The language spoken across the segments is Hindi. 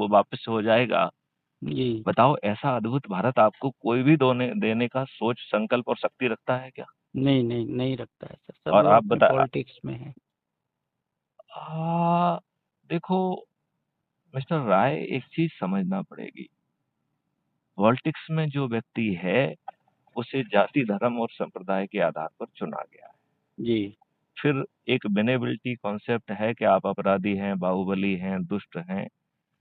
वो वापस हो जाएगा। जी। बताओ, ऐसा अद्भुत भारत आपको कोई भी देने का सोच, संकल्प और शक्ति रखता है क्या? नहीं नहीं नहीं रखता है सर, सब और लोग आप अपने बता पॉलिटिक्स में है। देखो मिस्टर राय, एक चीज समझना पड़ेगी। पॉलिटिक्स में जो व्यक्ति है उसे जाति, धर्म और संप्रदाय के आधार पर चुना गया है। जी। फिर एक विनेबिलिटी कॉन्सेप्ट है कि आप अपराधी हैं, बाहुबली हैं, दुष्ट हैं,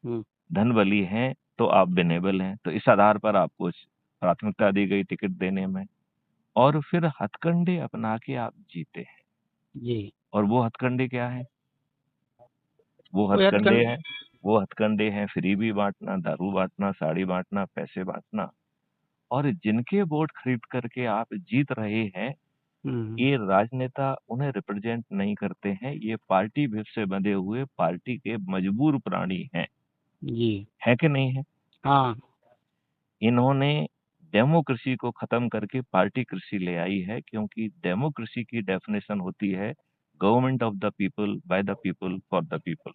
हम्म। धनबली हैं, तो आप विनेबल हैं। तो इस आधार पर आपको प्राथमिकता दी गई टिकट देने में। और फिर हथकंडे अपना के आप जीते हैं। जी। और वो हथकंडे क्या है? वो कोई हथकंडे हथकंड। हैं वो हथकंडे हैं फ्रीबी बांटना, दारू बांटना, साड़ी बांटना, पैसे बांटना। और जिनके वोट खरीद करके आप जीत रहे हैं, हम्म। ये राजनेता उन्हें रिप्रेजेंट नहीं करते हैं। ये पार्टी भेद से बंधे हुए पार्टी के मजबूर प्राणी हैं। जी। है कि नहीं है? हाँ। इन्होंने डेमोक्रेसी को खत्म करके पार्टी कृषि ले आई है, क्योंकि डेमोक्रेसी की डेफिनेशन होती है government of the people, by the people, for the people.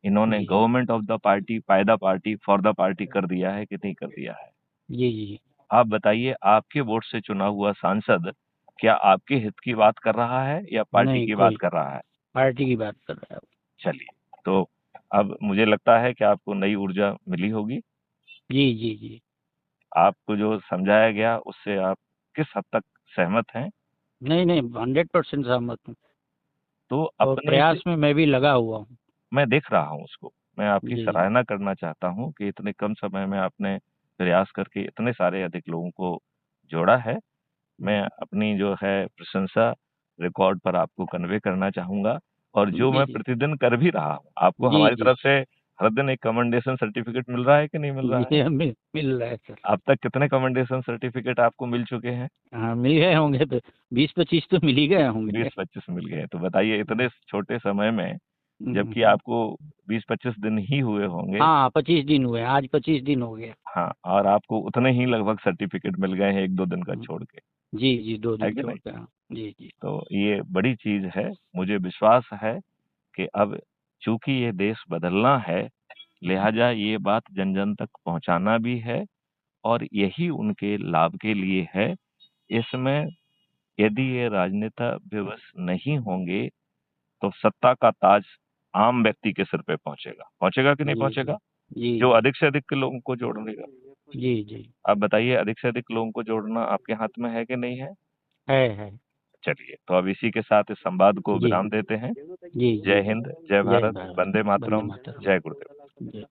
इन्होंने जी government of the party, by the party, for the party कर दिया है कि नहीं कर दिया है? जी जी। आप बताइए, आपके वोट से चुना हुआ सांसद क्या आपके हित की बात कर रहा है या पार्टी नहीं, की बात कोई कर रहा है? पार्टी की बात कर रहा है। चलिए, तो अब मुझे लगता है कि आपको नई ऊर्जा मिली होगी। जी जी जी। आपको जो समझाया गया उससे आप किस हद तक सहमत हैं? नहीं नहीं, 100% सहमत हूँ। तो और अपने प्रयास में मैं भी लगा हुआ हूँ। मैं देख रहा हूँ उसको। मैं आपकी जी। सराहना करना चाहता हूँ कि इतने कम समय में आपने प्रयास करके इतने सारे अधिक लोगों को जोड़ा है। मैं अपनी जो है प्रशंसा रिकॉर्ड पर आपको कन्वे करना चाहूंगा। और जो जी मैं जी प्रतिदिन कर भी रहा हूँ, आपको जी हमारी जी। तरफ से हर दिन एक कमेंडेशन सर्टिफिकेट मिल रहा है कि नहीं मिल रहा है? ये मिल रहा है सर। अब तक कितने कमेंडेशन सर्टिफिकेट आपको मिल चुके हैं? हाँ, मिल गए होंगे तो 20-25 तो मिल ही गए होंगे। 20-25 मिल गए। तो बताइए, इतने छोटे समय में, जबकि हम्म। आपको 20-25 दिन ही हुए होंगे। हाँ, 25 दिन हुए, आज 25 दिन हो गया। हाँ, और आपको उतने ही लगभग सर्टिफिकेट मिल गए हैं, 1-2 दिन का हम्म। छोड़ के। जी जी, दो है दिन कि छोड़ नहीं? कर, हाँ। जी जी। तो ये बड़ी चीज है। मुझे विश्वास है कि अब चूंकि ये देश बदलना है, लिहाजा ये बात जन जन तक पहुंचाना भी है। और यही उनके लाभ के लिए है। इसमें यदि ये राजनेता विवश नहीं होंगे, तो सत्ता का ताज आम व्यक्ति के सिर पे पहुंचेगा। पहुंचेगा कि नहीं जी जी पहुंचेगा? जी जो जी अधिक से अधिक लोगों को जोड़ लेगा। जी जी। आप बताइए, अधिक से अधिक लोगों को जोड़ना आपके हाथ में है कि नहीं है? है। चलिए, तो अब इसी के साथ इस संवाद को जी विराम देते हैं। जी जी। जय हिंद, जय जय भारत, भारत। वंदे वंदे मातरम, मातरम। जय गुरुदेव। जय।